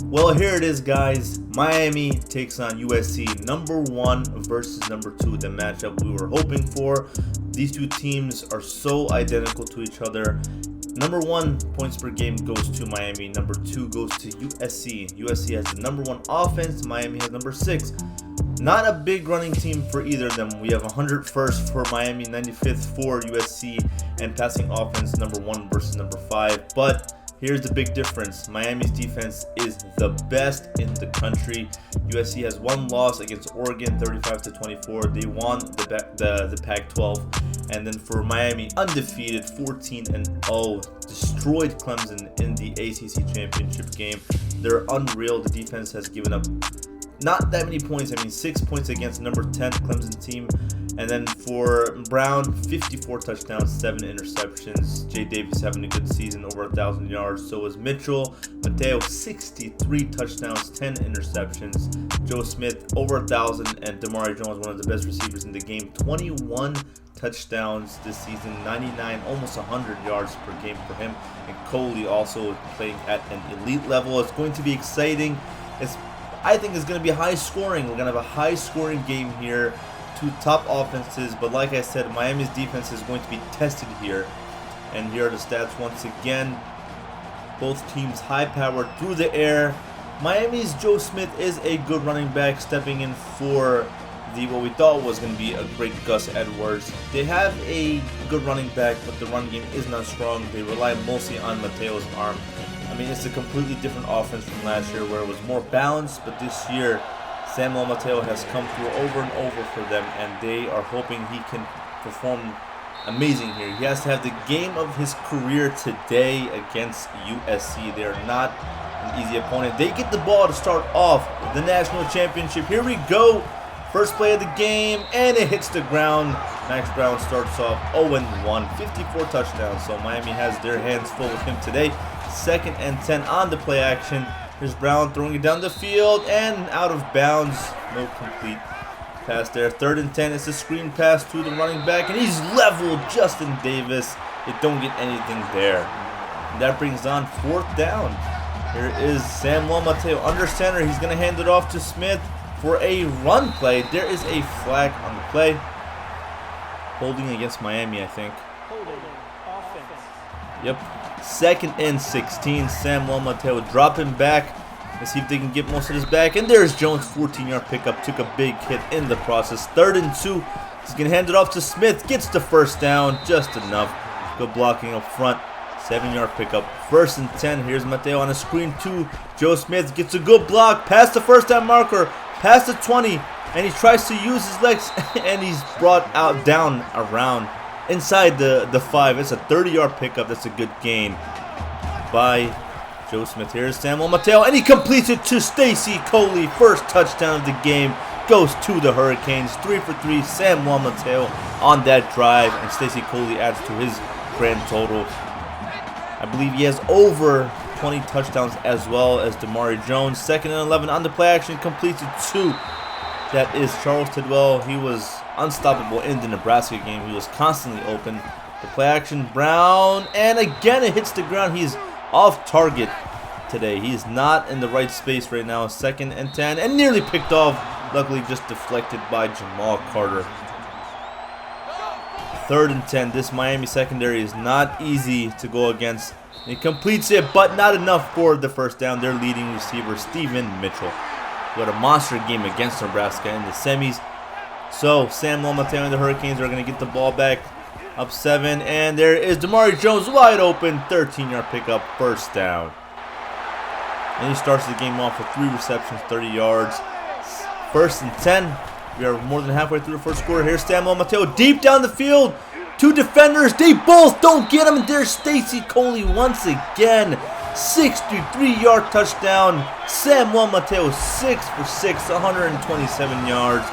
Well, here it is, guys. Miami takes on USC. Number 1 versus number 2, the matchup we were hoping for. These two teams are so identical to each other. Number 1 points per game goes to Miami. Number 2 goes to USC. USC has the number 1 offense. Miami has number 6. Not a big running team for either of them. We have 101st for Miami, 95th for USC, and passing offense number 1 versus number 5. But here's the big difference. Miami's defense is the best in the country. USC has one loss against Oregon, 35-24. They won the Pac-12. And then for Miami, undefeated, 14-0. Destroyed Clemson in the ACC Championship game. They're unreal. The defense has given up not that many points. 6 points against number 10 Clemson team. And then for Brown, 54 touchdowns, 7 interceptions. Jay Davis having a good season, over 1,000 yards. So is Mitchell. Mateo, 63 touchdowns, 10 interceptions. Joe Smith, over 1,000. And Damari Jones, one of the best receivers in the game, 21 touchdowns this season, 99, almost 100 yards per game for him. And Coley also playing at an elite level. It's going to be exciting. I think it's going to be high scoring. We're going to have a high scoring game here. Two top offenses, but like I said, Miami's defense is going to be tested here. And here are the stats once again. Both teams high powered through the air. Miami's Joe Smith is a good running back, stepping in for what we thought was going to be a great Gus Edwards. They have a good running back, but the run game is not strong. They rely mostly on Mateo's arm. It's a completely different offense from last year where it was more balanced, but this year Samuel Mateo has come through over and over for them, and they are hoping he can perform amazing here. He has to have the game of his career today against USC. They are not an easy opponent. They get the ball to start off the national championship. Here we go. First play of the game, and it hits the ground. Max Brown starts off 0-1, 54 touchdowns. So Miami has their hands full with him today. 2nd and 10 on the play action. Here's Brown throwing it down the field and out of bounds. No complete pass there. 3rd and 10. It's a screen pass to the running back, and he's leveled. Justin Davis. They don't get anything there. And that brings on 4th down. Here is Samuel Mateo under center. He's going to hand it off to Smith for a run play. There is a flag on the play. Holding against Miami, I think. Yep. 2nd and 16. Samuel Mateo dropping back. Let's see if they can get most of this back. And there's Jones, 14-yard pickup. Took a big hit in the process. 3rd and 2. He's going to hand it off to Smith. Gets the 1st down. Just enough. Good blocking up front. 7-yard pickup. 1st and 10. Here's Mateo on a screen 2. Joe Smith gets a good block. Past the 1st down marker. Past the 20. And he tries to use his legs. And he's brought out down around inside the 5. It's a 30-yard pickup. That's a good gain by Joe Smith. Here's Samuel Mateo, and he completes it to Stacy Coley. First touchdown of the game goes to the Hurricanes. 3 for 3, Samuel Mateo on that drive, and Stacy Coley adds to his grand total. I believe he has over 20 touchdowns as well as Damari Jones. 2nd and 11 on the play action, completes it to, that is Charles Tidwell. He was unstoppable in the Nebraska game. He was constantly open. The play action, Brown, and again it hits the ground. He's off target today. He's not in the right space right now. 2nd and 10, and nearly picked off. Luckily just deflected by Jamal Carter. 3rd and 10. This Miami secondary is not easy to go against. He completes it, but not enough for the 1st down. Their leading receiver, Steven Mitchell, who had a monster game against Nebraska in the semis. So Samuel Mateo and the Hurricanes are going to get the ball back up 7. And there is Damari Jones wide open. 13-yard pickup, 1st down. And he starts the game off with 3 receptions, 30 yards. 1st and 10. We are more than halfway through the first quarter. Here's Samuel Mateo deep down the field. 2 defenders. They both don't get him. And there's Stacy Coley once again. 63-yard touchdown. Samuel Mateo 6 for 6, 127 yards.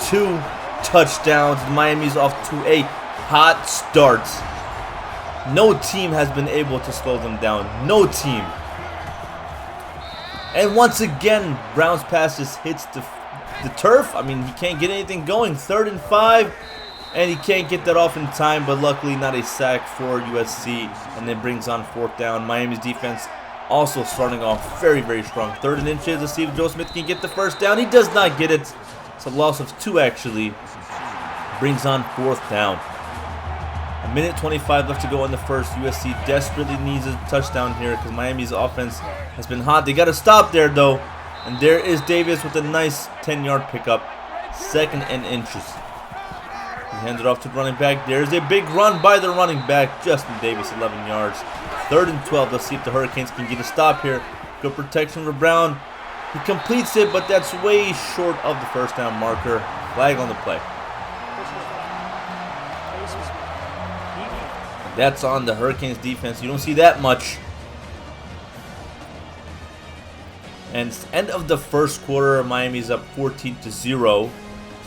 2 touchdowns. Miami's off to a hot start. No team has been able to slow them down. No team. And once again, Brown's pass just hits the turf. He can't get anything going. 3rd and 5. And he can't get that off in time, but luckily not a sack for USC. And then brings on 4th down. Miami's defense Also starting off very, very strong. 3rd and inches. Let's see if Joe Smith can get the first down. He does not get it. It's a loss of 2 actually. Brings on 4th down. 1:25 left to go in the first. USC desperately needs a touchdown here because Miami's offense has been hot. They got to stop there though. And there is Davis with a nice 10-yard pickup. 2nd and inches. He hands it off to the running back. There's a big run by the running back. Justin Davis, 11 yards. 3rd and 12. Let's see if the Hurricanes can get a stop here. Good protection for Brown. He completes it, but that's way short of the first down marker. Flag on the play. That's on the Hurricanes defense. You don't see that much. And it's the end of the first quarter. Miami's up 14-0.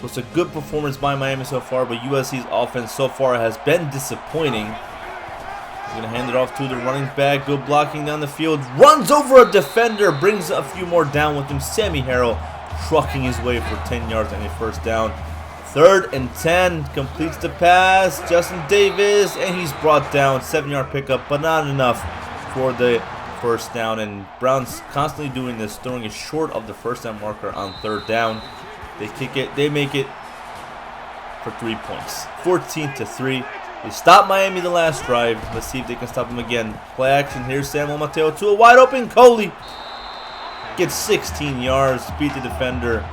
So it's a good performance by Miami so far, but USC's offense so far has been disappointing. He's going to hand it off to the running back. Good blocking down the field. Runs over a defender. Brings a few more down with him. Sammy Harrell trucking his way for 10 yards and a first down. 3rd and 10. Completes the pass. Justin Davis. And he's brought down. 7-yard pickup, but not enough for the first down. And Brown's constantly doing this, throwing it short of the first down marker on 3rd down. They kick it. They make it for 3 points. 14-3. They stopped Miami the last drive. Let's see if they can stop them again. Play action. Here's Samuel Mateo to a wide open Coley. Gets 16 yards. Beat the defender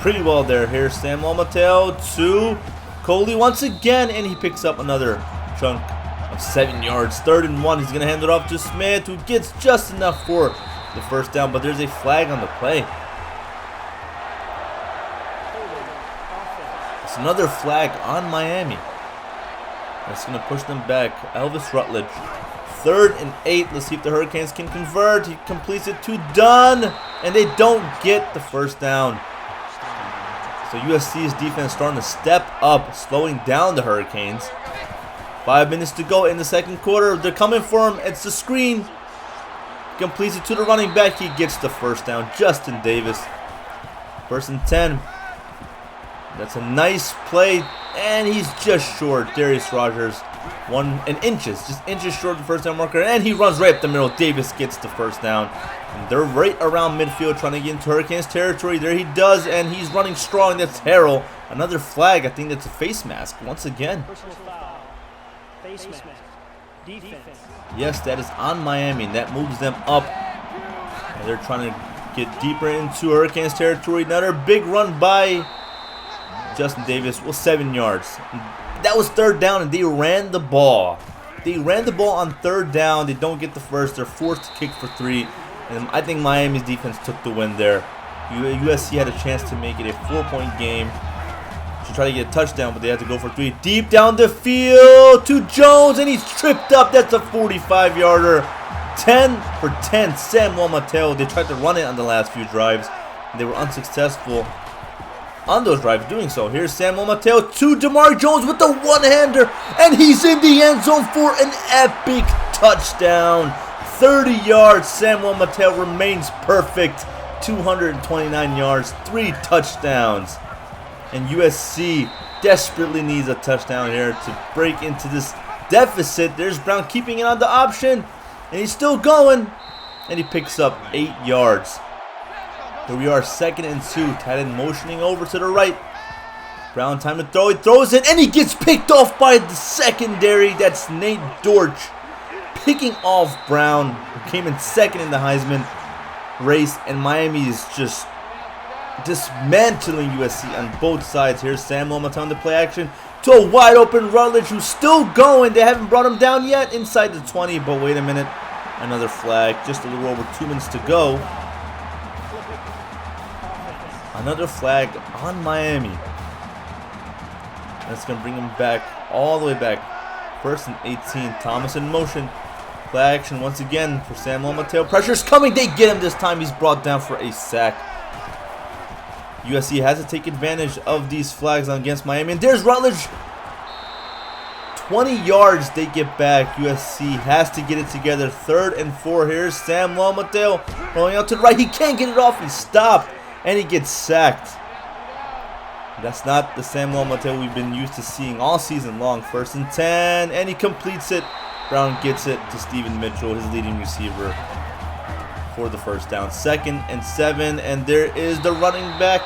pretty well there. Here's Samuel Mateo to Coley once again. And he picks up another chunk of 7 yards. 3rd and 1. He's going to hand it off to Smith, who gets just enough for the first down. But there's a flag on the play. It's another flag on Miami. That's going to push them back. Elvis Rutledge. 3rd and 8. Let's see if the Hurricanes can convert. He completes it to Dunn. And they don't get the first down. So USC's defense starting to step up, slowing down the Hurricanes. 5 minutes to go in the second quarter. They're coming for him. It's the screen. Completes it to the running back. He gets the first down. Justin Davis. 1st and 10. That's a nice play. And he's just short. Darius Rogers. 1 inches. Just inches short of the first down marker. And he runs right up the middle. Davis gets the first down. And they're right around midfield trying to get into Hurricanes territory. There he does. And he's running strong. That's Harrell. Another flag. I think that's a face mask once again. Face mask. Defense. Yes, that is on Miami. And that moves them up. And they're trying to get deeper into Hurricanes territory. Another big run by Justin Davis. Well, 7 yards. That was 3rd down, and they ran the ball. They ran the ball on 3rd down. They don't get the first. They're forced to kick for 3. And I think Miami's defense took the win there. USC had a chance to make it a 4-point game. To try to get a touchdown, but they had to go for 3. Deep down the field to Jones, and he's tripped up. That's a 45-yarder. 10 for 10. Samuel Mateo. They tried to run it on the last few drives, and they were unsuccessful on those drives doing so. Here's Samuel Mateo to DeMar Jones with the one-hander, and he's in the end zone for an epic touchdown. 30 yards. Samuel Mateo remains perfect. 229 yards, 3 touchdowns. And USC desperately needs a touchdown here to break into this deficit. There's Brown keeping it on the option, and he's still going, and he picks up 8 yards. Here we are, 2nd and 2. Tight end motioning over to the right. Brown, time to throw. He throws it, and he gets picked off by the secondary. That's Nate Dortch picking off Brown, who came in 2nd in the Heisman race. And Miami is just dismantling USC on both sides. Here's Samuel Mateo to play action to a wide open Rutledge, who's still going. They haven't brought him down yet inside the 20, but wait a minute. Another flag. Just a little over 2 minutes to go. Another flag on Miami. That's going to bring him back, all the way back. 1st and 18. Thomas in motion. Play action once again for Samuel Mateo. Pressure's coming. They get him this time. He's brought down for a sack. USC has to take advantage of these flags against Miami. And there's Rutledge. 20 yards they get back. USC has to get it together. 3rd and 4. Here's Samuel Mateo rolling out to the right. He can't get it off. He's stopped. And he gets sacked. That's not the Samuel Mateo we've been used to seeing all season long. 1st and 10. And he completes it. Brown gets it to Steven Mitchell, his leading receiver. for the first down. 2nd and 7, and there is the running back.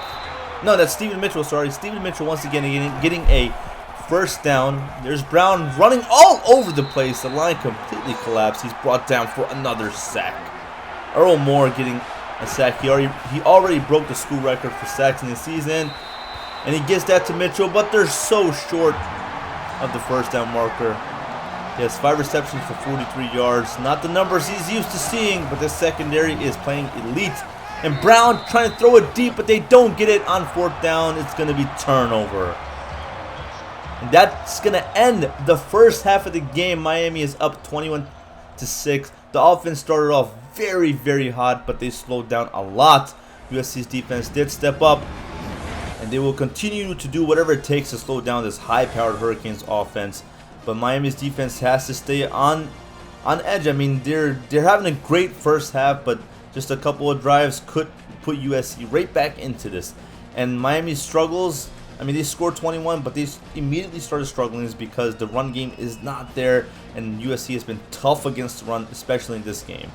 No, that's Steven Mitchell, sorry. Steven Mitchell once again getting a first down. There's Brown running all over the place. The line completely collapsed. He's brought down for another sack. Earl Moore getting a sack. He already broke the school record for sacks in the season. And he gets that to Mitchell, but they're so short of the first down marker. He has 5 receptions for 43 yards. Not the numbers he's used to seeing, but the secondary is playing elite. And Brown trying to throw it deep, but they don't get it on 4th down. It's going to be turnover. And that's going to end the first half of the game. Miami is up 21-6. The offense started off very, very hot, but they slowed down a lot. USC's defense did step up, and they will continue to do whatever it takes to slow down this high-powered Hurricanes offense. But Miami's defense has to stay on edge. I mean, they're having a great first half, but just a couple of drives could put USC right back into this. And Miami's struggles, I mean, they scored 21, but they immediately started struggling is because the run game is not there, and USC has been tough against the run, especially in this game.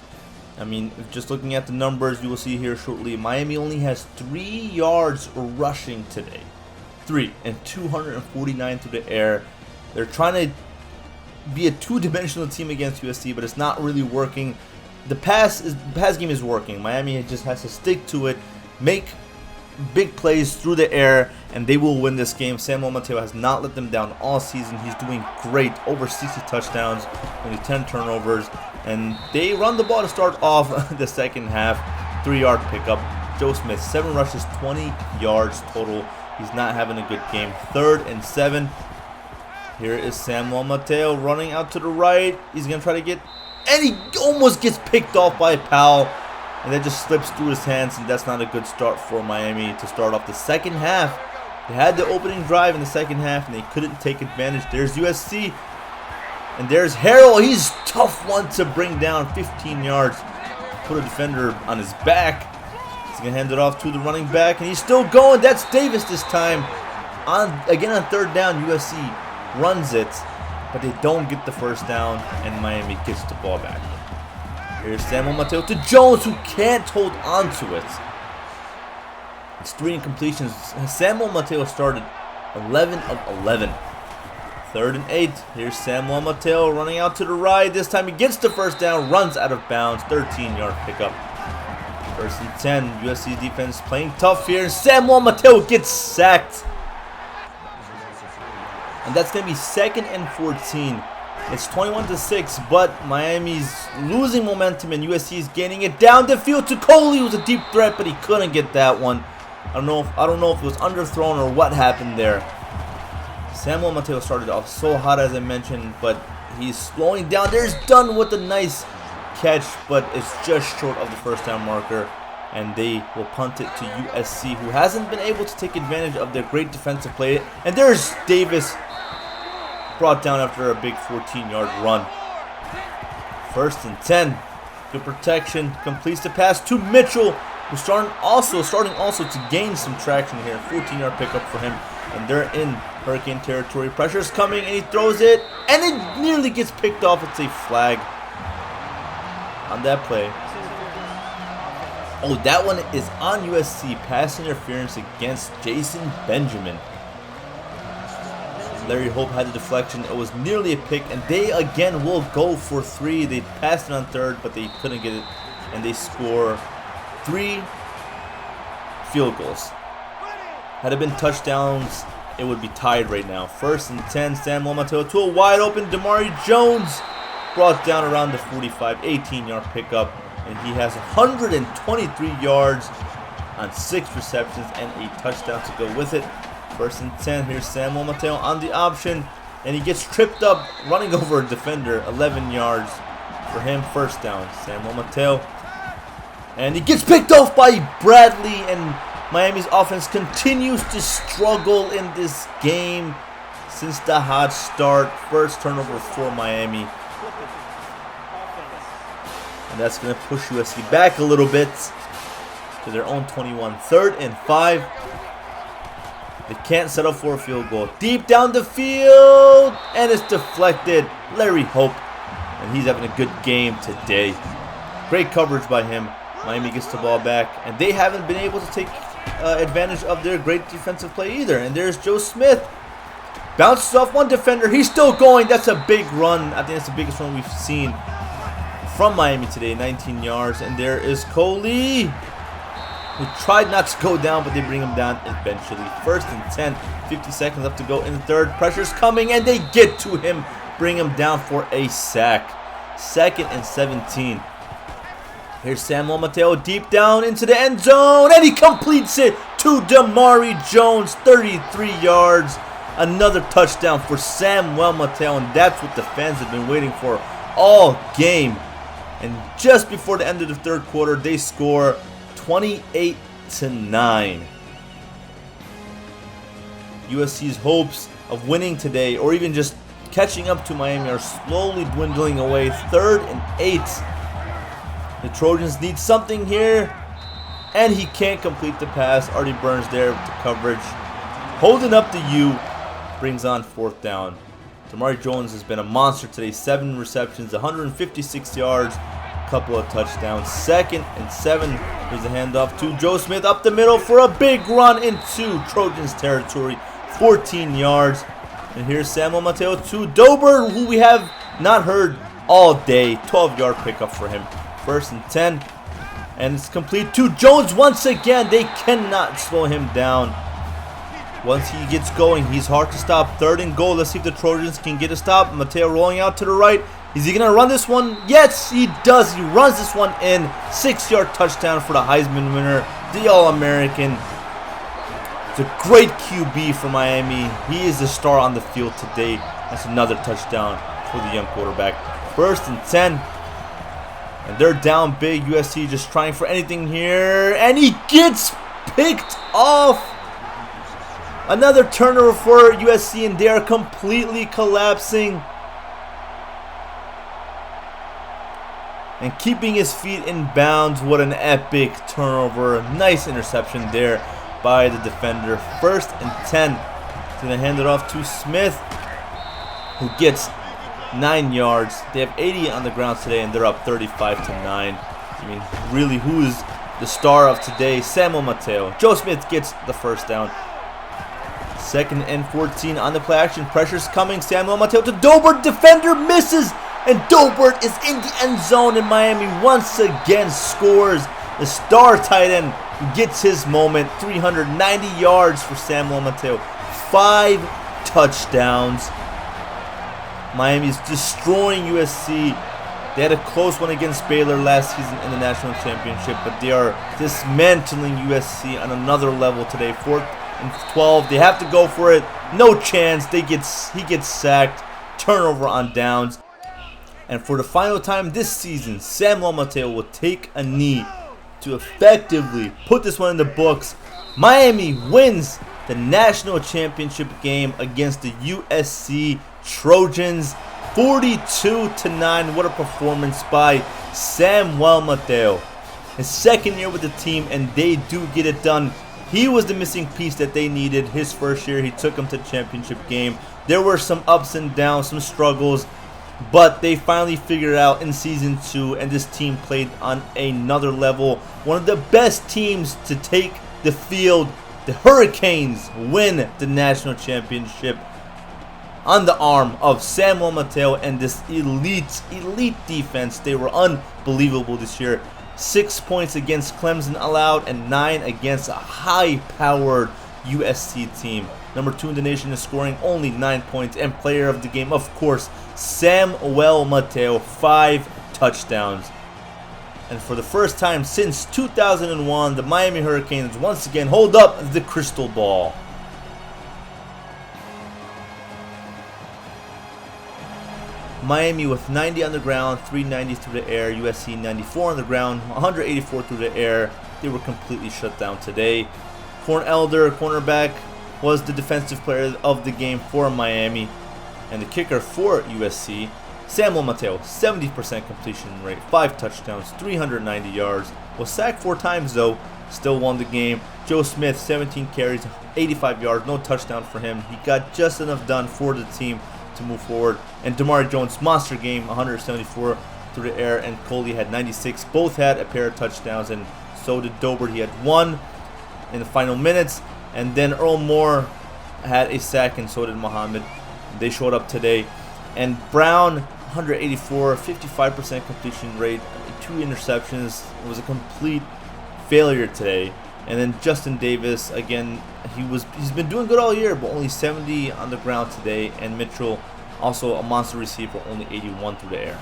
I mean, just looking at the numbers, you will see here shortly, Miami only has 3 yards rushing today. 3 and 249 through the air. They're trying to be a two-dimensional team against USC, but it's not really working. The pass game is working. Miami just has to stick to it, make big plays through the air, and they will win this game. Samuel Mateo has not let them down all season. He's doing great. Over 60 touchdowns, only 10 turnovers, and they run the ball to start off the second half. 3-yard pickup. Joe Smith, 7 rushes, 20 yards total. He's not having a good game. 3rd and 7. Here is Samuel Mateo running out to the right. He's going to try to get, and he almost gets picked off by Powell. And that just slips through his hands, and that's not a good start for Miami to start off the second half. They had the opening drive in the second half, and they couldn't take advantage. There's USC, and there's Harrell. He's a tough one to bring down, 15 yards. Put a defender on his back. He's going to hand it off to the running back, and he's still going. That's Davis this time. Again on 3rd down, USC runs it, but they don't get the first down, and Miami gets the ball back. Here's Samuel Mateo to Jones, who can't hold on to it. It's 3 incompletions. Samuel Mateo started 11 of 11. 3rd and 8. Here's Samuel Mateo running out to the right. This time he gets the first down, runs out of bounds. 13-yard pickup. 1st and 10. USC defense playing tough here. Samuel Mateo gets sacked. And that's going to be 2nd and 14. It's 21-6, but Miami's losing momentum and USC is gaining it down the field to Coley, who was a deep threat, but he couldn't get that one. I don't know if it was underthrown or what happened there. Samuel Mateo started off so hot, as I mentioned, but he's slowing down. There's Dunn with a nice catch, but it's just short of the first down marker, and they will punt it to USC, who hasn't been able to take advantage of their great defensive play. And there's Davis, brought down after a big 14-yard run. 1st and 10. Good protection. Completes the pass to Mitchell, who's starting also to gain some traction here. 14-yard pickup for him, and they're in Hurricane territory. Pressure's coming, and he throws it, and it nearly gets picked off. It's a flag on that play. Oh, that one is on USC. Pass interference against Jason Benjamin. Larry Hope had the deflection. It was nearly a pick, and they again will go for 3. They passed it on 3rd, but they couldn't get it, and they score 3 field goals. Had it been touchdowns, it would be tied right now. 1st and 10. Samuel Mateo to a wide open Damari Jones, brought down around the 45. 18-yard pickup, and he has 123 yards on 6 receptions and a touchdown to go with it. 1st and 10. Here's Samuel Mateo on the option, and he gets tripped up running over a defender. 11 yards for him. 1st down. Samuel Mateo, and he gets picked off by Bradley, and Miami's offense continues to struggle in this game since the hot start. First turnover for Miami, and that's going to push USC back a little bit to their own 21. 3rd and 5. They can't settle for a field goal. Deep down the field, and it's deflected. Larry Hope, and he's having a good game today. Great coverage by him. Miami gets the ball back, and they haven't been able to take advantage of their great defensive play either. And there's Joe Smith. Bounces off one defender. He's still going. That's a big run. I think that's the biggest run we've seen from Miami today. 19 yards. And there is Coley, who tried not to go down, but they bring him down eventually. 1st and 10. 50 seconds left to go in the third. Pressure's coming, and they get to him. Bring him down for a sack. 2nd and 17. Here's Samuel Mateo deep down into the end zone, and he completes it to Damari Jones. 33 yards. Another touchdown for Samuel Mateo, and that's what the fans have been waiting for all game. And just before the end of the third quarter, they score 28-9. USC's hopes of winning today, or even just catching up to Miami, are slowly dwindling away. 3rd and 8. The Trojans need something here, and he can't complete the pass. Artie Burns there with the coverage, holding up the U. Brings on 4th down. Damari Jones has been a monster today. 7 receptions, 156 yards, couple of touchdowns. 2nd and 7. Here's a handoff to Joe Smith up the middle for a big run into Trojans territory. 14 yards. And here's Samuel Mateo to Dober, who we have not heard all day. 12-yard pickup for him. 1st and 10. And it's complete to Jones once again. They cannot slow him down. Once he gets going, he's hard to stop. 3rd and goal. Let's see if the Trojans can get a stop. Mateo rolling out to the right. Is he going to run this one? Yes, he does. He runs this one in. 6-yard touchdown for the Heisman winner, the All-American. It's a great QB for Miami. He is the star on the field today. That's another touchdown for the young quarterback. 1st and 10. And they're down big. USC just trying for anything here. And he gets picked off. Another turnover for USC, and they are completely collapsing. And keeping his feet in bounds. What an epic turnover. Nice interception there by the defender. 1st and 10. Going to hand it off to Smith, who gets 9 yards. They have 80 on the ground today, and they're up 35-9. I mean, really, who is the star of today? Samuel Mateo. Joe Smith gets the 1st down. 2nd and 14 on the play action. Pressure's coming. Samuel Mateo to Dobert. Defender misses. And Dobert is in the end zone. And Miami once again scores. The star tight end gets his moment. 390 yards for Samuel Mateo. 5 touchdowns. Miami's destroying USC. They had a close one against Baylor last season in the National Championship. But they are dismantling USC on another level today. 4th and 12. They have to go for it. No chance. He gets sacked. Turnover on downs. And for the final time this season, Samuel Mateo will take a knee to effectively put this one in the books. Miami wins the National Championship game against the USC Trojans. 42-9. What a performance by Samuel Mateo. His 2nd year with the team, and they do get it done. He was the missing piece that they needed. His 1st year, he took them to the championship game. There were some ups and downs, some struggles, but they finally figured it out in season 2, and this team played on another level. One of the best teams to take the field. The Hurricanes win the national championship on the arm of Samuel Mateo and this elite defense. They were unbelievable this year. 6 points against Clemson allowed and 9 against a high-powered USC team. Number 2 in the nation is scoring only 9 points. And player of the game, of course, Samuel Mateo. 5 touchdowns. And for the first time since 2001, the Miami Hurricanes once again hold up the crystal ball. Miami with 90 on the ground, 390 through the air. USC 94 on the ground, 184 through the air. They were completely shut down today. Corn Elder, cornerback, was the defensive player of the game for Miami. And the kicker for USC, Samuel Mateo, 70% completion rate, 5 touchdowns, 390 yards. Was sacked 4 times though, still won the game. Joe Smith, 17 carries, 85 yards, no touchdown for him. He got just enough done for the team to move forward. And Damari Jones, monster game, 174 through the air, and Coley had 96. Both had a pair of touchdowns, and so did Dober. He had one in the final minutes, and then Earl Moore had a sack, and so did Muhammad. They showed up today. And Brown, 184, 55% completion rate, 2 interceptions. It was a complete failure today. And then Justin Davis, again, he's been doing good all year, but only 70 on the ground today. And Mitchell, also a monster receiver, only 81 through the air.